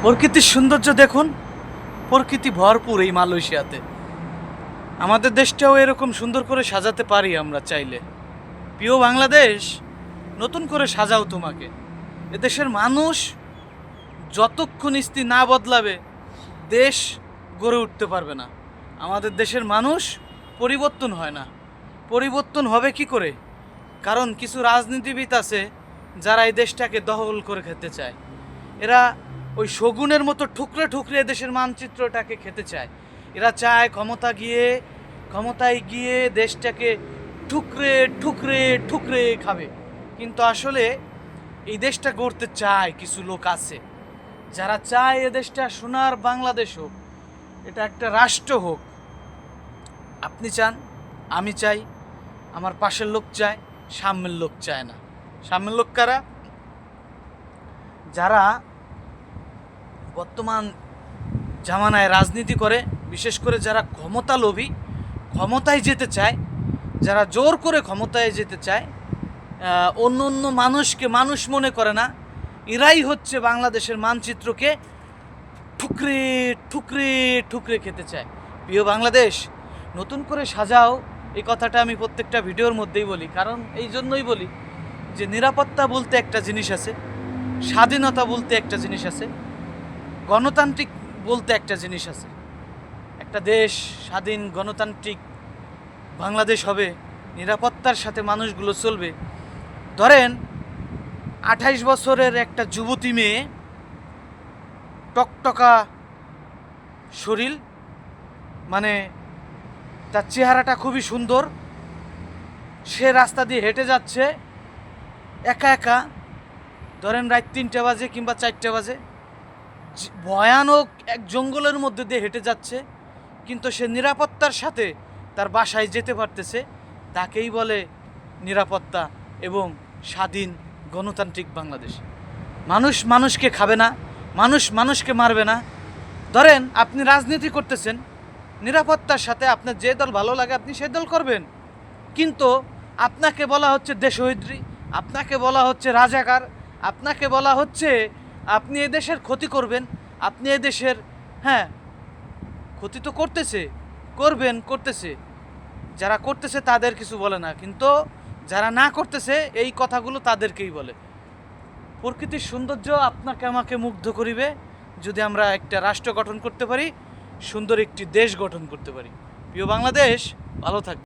প্রকৃতির সৌন্দর্য দেখুন, প্রকৃতি ভরপুর এই মালয়েশিয়াতে। আমাদের দেশটাও এরকম সুন্দর করে সাজাতে পারি আমরা চাইলে। প্রিয় বাংলাদেশ, নতুন করে সাজাও তোমাকে। এদেশের মানুষ যতক্ষণ স্থিতি না বদলাবে দেশ গড়ে উঠতে পারবে না। আমাদের দেশের মানুষ পরিবর্তন হয় না। পরিবর্তন হবে কি করে? কারণ কিছু রাজনীতিবিদ আছে যারা এই দেশটাকে দখল করে খেতে চায়। এরা ওই শগুনের মতো ঠুকরে ঠুকরে দেশের মানচিত্রটাকে খেতে চায়। এরা চায় ক্ষমতায় গিয়ে দেশটাকে ঠুকরে ঠুকরে ঠুকরে খাবে। কিন্তু আসলে এই দেশটা গড়তে চায় কিছু লোক আছে যারা চায় এ দেশটা সোনার বাংলাদেশ হোক, এটা একটা রাষ্ট্র হোক। আপনি চান, আমি চাই, আমার পাশের লোক চায়, সামনের লোক চায় না। সামনের লোক কারা? যারা বর্তমান জামানায় রাজনীতি করে, বিশেষ করে যারা ক্ষমতা লোভী, ক্ষমতায় যেতে চায়, যারা জোর করে ক্ষমতায় যেতে চায়, অন্য অন্য মানুষকে মানুষ মনে করে না, এরাই হচ্ছে বাংলাদেশের মানচিত্রকে ঠুকরে ঠুকরে ঠুকরে খেতে চায়। প্রিয় বাংলাদেশ, নতুন করে সাজাও। এই কথাটা আমি প্রত্যেকটা ভিডিওর মধ্যেই বলি, কারণ এই জন্যই বলি যে নিরাপত্তা বলতে একটা জিনিস আছে, স্বাধীনতা বলতে একটা জিনিস আছে, গণতান্ত্রিক বলতে একটা জিনিস আছে। একটা দেশ স্বাধীন গণতান্ত্রিক বাংলাদেশ হবে, নিরাপত্তার সাথে মানুষগুলো চলবে। ধরেন 28 বছরের একটা যুবতী মেয়ে, টকটকা শরীর, মানে তার চেহারাটা খুবই সুন্দর, সে রাস্তা দিয়ে হেঁটে যাচ্ছে একা একা। ধরেন রাত 3টা বাজে কিংবা 4টা বাজে, ভয়ানক এক জঙ্গলের মধ্যে দিয়ে হেঁটে যাচ্ছে, কিন্তু সে নিরাপত্তার সাথে তার বাসায় যেতে পারতেছে। তাকেই বলে নিরাপত্তা এবং স্বাধীন গণতান্ত্রিক বাংলাদেশ। মানুষ মানুষকে খাবে না, মানুষ মানুষকে মারবে না। ধরেন আপনি রাজনীতি করতেছেন, নিরাপত্তার সাথে আপনার যে দল ভালো লাগে আপনি সে দল করবেন, কিন্তু আপনাকে বলা হচ্ছে দেশহিদ্রী, আপনাকে বলা হচ্ছে রাজাকার, আপনাকে বলা হচ্ছে আপনি এদেশের ক্ষতি করবেন, আপনি এদেশের ক্ষতি তো করতেছে। যারা করতেছে তাদের কিছু বলে না, কিন্তু যারা না করতেছে এই কথাগুলো তাদেরকেই বলে। প্রকৃতির সৌন্দর্য আপনাকে আমাকে মুগ্ধ করিবে যদি আমরা একটা রাষ্ট্র গঠন করতে পারি, সুন্দর একটি দেশ গঠন করতে পারি। প্রিয় বাংলাদেশ, ভালো থাকবে।